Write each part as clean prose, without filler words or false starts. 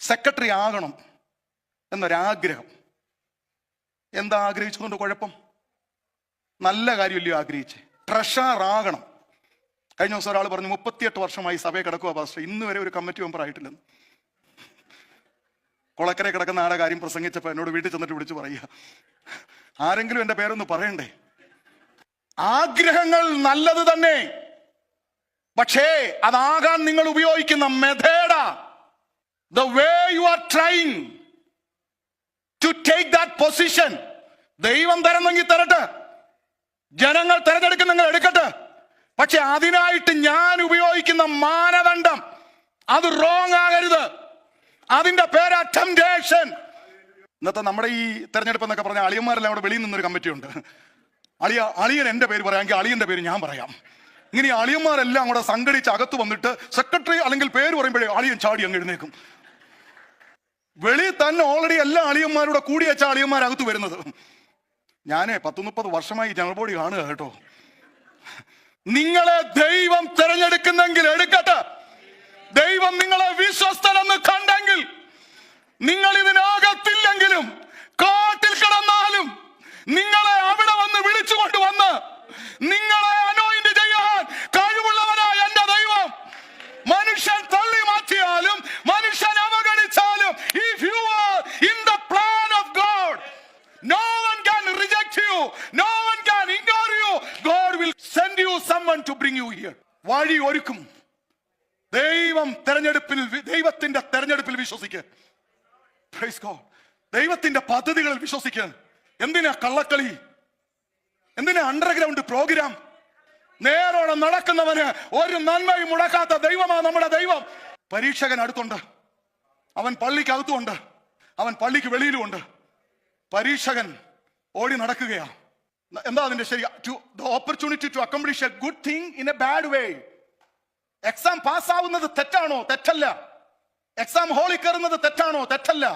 Secretary ആകണം എന്നൊരാഗ്രഹം. എന്താ ആഗ്രഹിച്ചതുകൊണ്ട് കുഴപ്പം? നല്ല കാര്യമില്ലയോ ആഗ്രഹിച്ച്? ട്രഷറർ ആകണം. കഴിഞ്ഞ ദിവസം ഒരാൾ പറഞ്ഞു 38 വർഷമായി സഭയെ കിടക്കുക പാസ്റ്റർ, ഇന്ന് വരെ ഒരു കമ്മിറ്റി മെമ്പർ ആയിട്ടില്ലെന്ന്. കൊളക്കരെ കിടക്കുന്ന ആടെ കാര്യം പ്രസംഗിച്ചപ്പോൾ എന്നോട് വീട്ടിൽ ചെന്നിട്ട് വിളിച്ചു പറയുക, ആരെങ്കിലും എൻ്റെ പേരൊന്ന് പറയണ്ടേ. ആഗ്രഹങ്ങൾ നല്ലത് തന്നെ, പക്ഷേ അതാകാൻ നിങ്ങൾ ഉപയോഗിക്കുന്ന method, the way you are trying to take that position, ദൈവം തരുന്നെങ്കിൽ തരട്ടെ, ജനങ്ങൾ തെരഞ്ഞെടുക്കുന്നെങ്കിൽ എടുക്കട്ടെ, പക്ഷെ അതിനായിട്ട് ഞാൻ ഉപയോഗിക്കുന്ന മാനദണ്ഡം അത് റോങ് ആകരുത്. അതിന്റെ പേര് ടെംപ്റ്റേഷൻ. ഇന്നത്തെ നമ്മുടെ ഈ തെരഞ്ഞെടുപ്പ് എന്നൊക്കെ പറഞ്ഞാൽ അളിയന്മാരെല്ലാം അവിടെ വെളിയിൽ നിന്നൊരു കമ്മിറ്റി ഉണ്ട്. അളിയൻ എൻ്റെ പേര് പറയാമെങ്കിൽ അളിയന്റെ പേര് ഞാൻ പറയാം. ഇങ്ങനെ ഈ അളിയന്മാരെല്ലാം കൂടെ സംഘടിച്ച് അകത്ത് വന്നിട്ട് സെക്രട്ടറി അല്ലെങ്കിൽ പേര് പറയുമ്പോഴേ അളിയൻ ചാടി അങ്ങ് എഴുന്നേക്കും. വെളിയിൽ തന്നെ ഓൾറെഡി എല്ലാ അളിയന്മാരുടെ കൂടി വെച്ച അളിയന്മാരകത്ത് വരുന്നത്. ഞാൻ 10-30 വർഷമായി ജനറൽ ബോഡി കാണുക കേട്ടോ. നിങ്ങളെ ദൈവം തിരഞ്ഞെടുക്കുന്നെങ്കിൽ എടുക്കട്ടെ. ദൈവം നിങ്ങളെ വിശ്വസ്തനെന്ന് കണ്ടെങ്കിൽ, നിങ്ങൾ ഇതിനകത്തില്ലെങ്കിലും കാട്ടിൽ കിടന്നാലും നിങ്ങളെ അവിടെ വന്ന് വിളിച്ചുകൊണ്ട് വന്ന് നിങ്ങളെ അനോയിന്റ് ചെയ്യാൻ കഴിവുള്ളവനായ എന്റെ ദൈവം, മനുഷ്യൻ തള്ളി മാറ്റിയാലും മനുഷ്യൻ അവഗണിച്ചാലും, if you are in the plan of God, no one can reject you, no one can ignore you. God will send you someone to bring you here. വഴി ഒരുക്കും. ദൈവത്തിന്റെ തെരഞ്ഞെടുപ്പിൽ വിശ്വസിക്കുക. Praise God. ദൈവത്തിന്റെ പദ്ധതികളിൽ വിശ്വസിക്കുക. എന്തിനാ കള്ളക്കളി? എന്തിനാ അണ്ടർഗ്രൗണ്ട് പ്രോഗ്രാം? നേരോടെ നടക്കുന്നവന് ഒരു നന്മയും മുടക്കാത്ത ദൈവമാണ് നമ്മുടെ ദൈവം. പരീക്ഷകൻ അടുത്തുണ്ട്, അവൻ പള്ളിക്കകത്തുമുണ്ട്, അവൻ പള്ളിക്ക് വെളിയിലുമുണ്ട്. പരീക്ഷകൻ ഓടി നടക്കുകയാ. എന്താ അതിന്റെ ശരി? the opportunity to accomplish a good thing in a bad way. Exam പാസ്സാവുന്നത് തെറ്റാണോ? തെറ്റല്ല. എക്സാം ഹോളിൽ കയറുന്നത് തെറ്റാണോ? തെറ്റല്ല.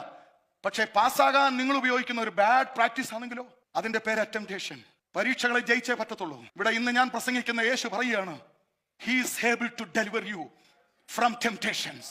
പക്ഷെ പാസ്സാകാൻ നിങ്ങൾ ഉപയോഗിക്കുന്ന ഒരു ബാഡ് പ്രാക്ടീസ് ആണെങ്കിലോ അതിന്റെ പേര് ടെംപ്റ്റേഷൻ. പരീക്ഷകളെ ജയിച്ചേ പറ്റത്തുള്ളൂ. ഇവിടെ ഇന്ന് ഞാൻ പ്രസംഗിക്കുന്ന യേശു പറയുകയാണ്, he is able to deliver you from temptations.